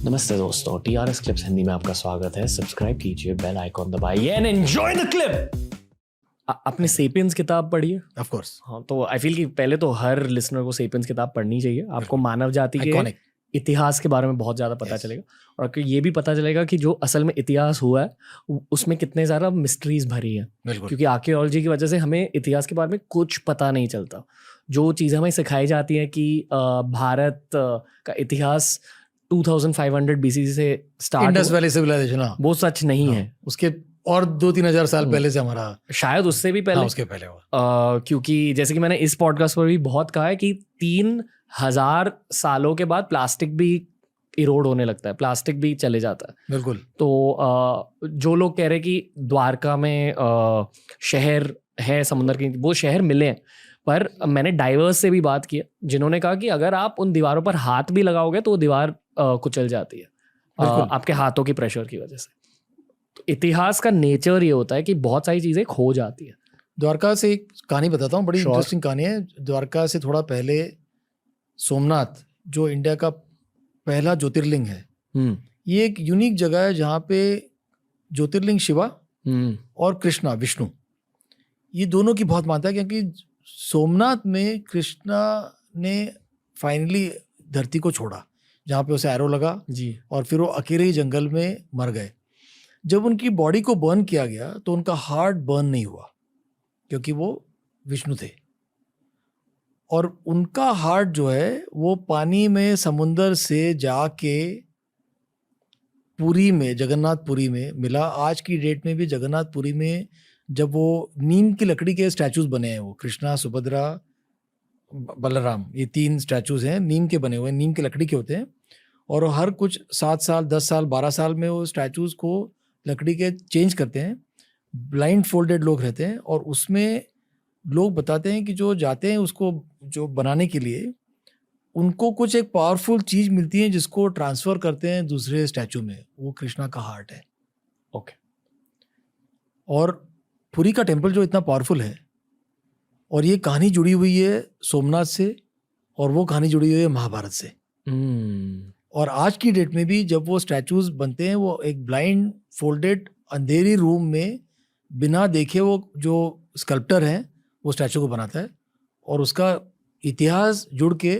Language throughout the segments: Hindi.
नमस्ते दोस्तों, TRS क्लिप्स हिंदी में आपका स्वागत है। सब्सक्राइब कीजिए, बेल आइकॉन दबाइए एंड एंजॉय द क्लिप। आपने सेपियंस किताब पढ़ी है? Of course. हाँ, तो आई फील कि पहले तो हर लिसनर को सेपियंस किताब पढ़नी चाहिए। आपको मानव जाति के Iconic. इतिहास के बारे में बहुत ज़्यादा पता चलेगा और आपको ये भी पता चलेगा कि जो असल में इतिहास हुआ है उसमें कितने ज़्यादा मिस्ट्रीज भरी हैं। क्योंकि आर्कियोलॉजी की वजह से हमें इतिहास के बारे में कुछ पता नहीं चलता। जो चीज़ें हमें सिखाई जाती हैं कि भारत का इतिहास 2500 BC से स्टार्ट इंडस वैली सिविलाइजेशन, हाँ, वो सच नहीं है। उसके और 2-3 हजार साल पहले से हमारा, शायद उससे भी पहले, हाँ, उसके पहले हुआ। क्योंकि जैसे कि मैंने इस पॉडकास्ट पर भी बहुत कहा है कि 3000 सालों के बाद प्लास्टिक भी इरोड होने लगता है, प्लास्टिक भी चले जाता है। बिल्कुल। तो जो लोग कह रहे हैं कि द्वारका में शहर है समुद्र के, वो शहर मिले हैं, पर मैंने डाइवर्स से भी बात की है जिन्होंने कहा कि अगर आप उन दीवारों पर हाथ भी लगाओगे तो वो दीवार कुचल जाती है आपके हाथों की प्रेशर की वजह से। तो इतिहास का नेचर ये होता है कि बहुत सारी चीजें खो जाती है। द्वारका से एक कहानी बताता हूँ, बड़ी इंटरेस्टिंग कहानी है। द्वारका से थोड़ा पहले सोमनाथ, जो इंडिया का पहला ज्योतिर्लिंग है, ये एक यूनिक जगह है जहाँ पे ज्योतिर्लिंग शिवा और कृष्णा विष्णु, ये दोनों की बहुत मानता है। क्योंकि सोमनाथ में कृष्णा ने फाइनली धरती को छोड़ा, जहाँ पे उसे एरो लगा जी, और फिर वो अकेले ही जंगल में मर गए। जब उनकी बॉडी को बर्न किया गया तो उनका हार्ट बर्न नहीं हुआ, क्योंकि वो विष्णु थे। और उनका हार्ट जो है वो पानी में समुंदर से जाके पुरी में, जगन्नाथपुरी में मिला। आज की डेट में भी जगन्नाथपुरी में जब वो नीम की लकड़ी के स्टैचूज बने हैं, वो कृष्णा, सुभद्रा, बलराम, ये 3 स्टैचूज हैं, नीम के बने हुए हैं, नीम की लकड़ी के होते हैं। और हर कुछ 7 साल, 10 साल, 12 साल में वो स्टैचूज को लकड़ी के चेंज करते हैं। ब्लाइंड फोल्डेड लोग रहते हैं और उसमें लोग बताते हैं कि जो जाते हैं उसको जो बनाने के लिए, उनको कुछ एक पावरफुल चीज मिलती है जिसको ट्रांसफर करते हैं दूसरे स्टैचू में। वो कृष्णा का हार्ट है। ओके। और पुरी का टेम्पल जो इतना पावरफुल है, और ये कहानी जुड़ी हुई है सोमनाथ से, और वो कहानी जुड़ी हुई है महाभारत से। और आज की डेट में भी जब वो स्टैचूज बनते हैं, वो एक ब्लाइंड फोल्डेड अंधेरी रूम में बिना देखे वो जो स्कल्प्टर है वो स्टैचू को बनाता है, और उसका इतिहास जुड़ के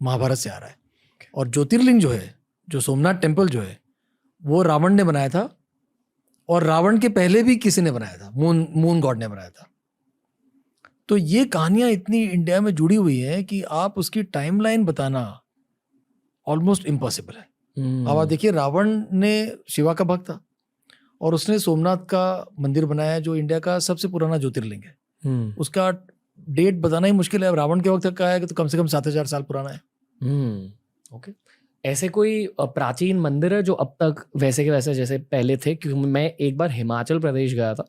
महाभारत से आ रहा है। और ज्योतिर्लिंग जो है, जो सोमनाथ टेम्पल जो है, वो रावण ने बनाया था, और रावण के पहले भी किसी ने बनाया था, मून गॉड ने बनाया था। तो ये कहानियां इतनी इंडिया में जुड़ी हुई हैं कि आप उसकी टाइमलाइन बताना ऑलमोस्ट इम्पॉसिबल है। अब आप देखिए, रावण ने शिवा का भक्त था और उसने सोमनाथ का मंदिर बनाया, जो इंडिया का सबसे पुराना ज्योतिर्लिंग है। उसका डेट बताना ही मुश्किल है। अब रावण के वक्त का है तो कम से कम 7000 साल पुराना है। ओके। ऐसे कोई प्राचीन मंदिर है जो अब तक वैसे के वैसे जैसे पहले थे? क्योंकि मैं एक बार हिमाचल प्रदेश गया था,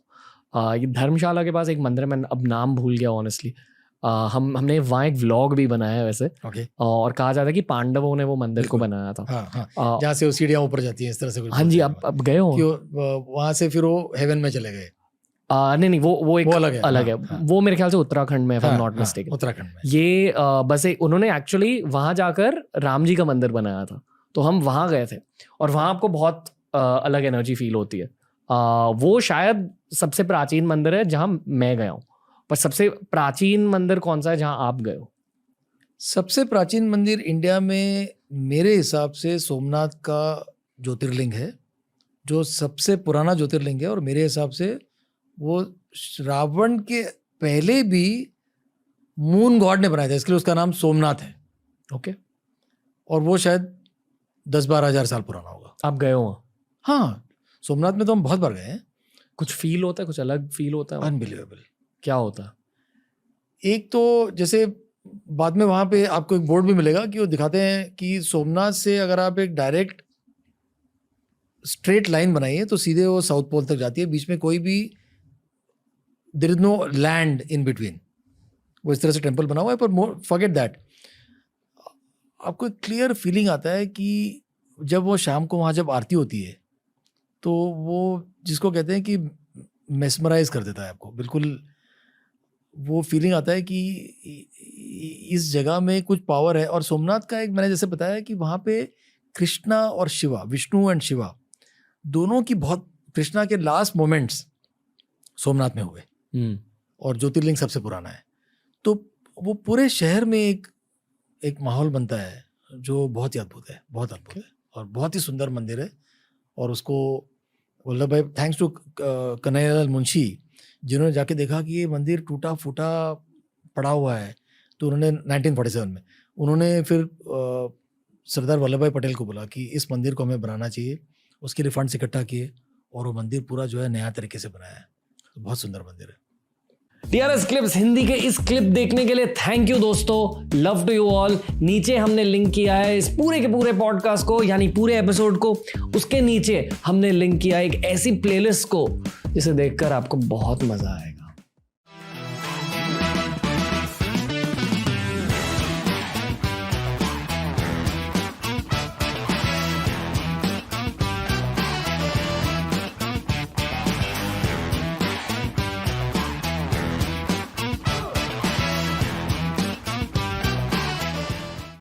ये धर्मशाला के पास एक मंदिर है, मैं अब नाम भूल गया ऑनेस्टली। हमने वहाँ एक व्लॉग भी बनाया है वैसे। और कहा जाता है कि पांडवों ने वो मंदिर को बनाया था। जहाँ से वो सीढ़ियाँ ऊपर जाती हैं, इस तरह से कुछ। हाँ जी, अब गए हो वहाँ से, फिर वो हेवन में चले गए। नहीं, वो एक अलग है। वो मेरे ख्याल से उत्तराखंड में, नॉट मिस्टेकन, उत्तराखंड में। ये बस उन्होंने एक्चुअली वहां जाकर राम जी का मंदिर बनाया था, तो हम वहां गए थे और वहां आपको बहुत अलग एनर्जी फील होती है। वो शायद सबसे प्राचीन मंदिर है जहां मैं गया हूँ। पर सबसे प्राचीन मंदिर कौन सा है जहां आप गए हो? सबसे प्राचीन मंदिर इंडिया में मेरे हिसाब से सोमनाथ का ज्योतिर्लिंग है, जो सबसे पुराना ज्योतिर्लिंग है। और मेरे हिसाब से वो रावण के पहले भी मून गॉड ने बनाया था, इसलिए उसका नाम सोमनाथ है। ओके। और वो शायद 10-12 हजार साल पुराना होगा। आप गए हो? हाँ, सोमनाथ में तो हम बहुत बार गए हैं। कुछ फील होता है, कुछ अलग फील होता है? अनबिलीवेबल। क्या होता है? एक तो जैसे बाद में वहाँ पे आपको एक बोर्ड भी मिलेगा कि वो दिखाते हैं कि सोमनाथ से अगर आप एक डायरेक्ट स्ट्रेट लाइन बनाइए तो सीधे वो साउथ पोल तक जाती है। बीच में कोई भी, there is no land in between. वो इस तरह से टेम्पल बना हुआ है। पर फॉरगेट दैट, आपको एक क्लियर फीलिंग आता है कि जब वो शाम को वहाँ जब आरती होती है तो वो जिसको कहते हैं कि मेस्मराइज कर देता है आपको। बिल्कुल वो फीलिंग आता है कि इस जगह में कुछ पावर है। और सोमनाथ का एक, मैंने जैसे बताया कि वहाँ पे कृष्णा और शिवा, विष्णु एंड शिवा दोनों की बहुत, कृष्णा के लास्ट मोमेंट्स सोमनाथ में हुए और ज्योतिर्लिंग सबसे पुराना है, तो वो पूरे शहर में एक माहौल बनता है जो बहुत ही अद्भुत है, बहुत अद्भुत है और बहुत ही सुंदर मंदिर है। और उसको वल्लभ भाई, थैंक्स टू कन्हैयालाल मुंशी, जिन्होंने जाके देखा कि ये मंदिर टूटा फूटा पड़ा हुआ है, तो उन्होंने 1947 में उन्होंने फिर सरदार वल्लभ भाई पटेल को बोला कि इस मंदिर को हमें बनाना चाहिए। उसके लिए फंड्स इकट्ठा किए और वो मंदिर पूरा जो है नया तरीके से बनाया है। तो बहुत सुंदर मंदिर है। DRS क्लिप्स हिंदी के इस क्लिप देखने के लिए थैंक यू दोस्तों, लव टू यू ऑल। नीचे हमने लिंक किया है इस पूरे के पूरे पॉडकास्ट को, यानी पूरे एपिसोड को, उसके नीचे हमने लिंक किया एक ऐसी प्लेलिस्ट को जिसे देखकर आपको बहुत मजा आएगा।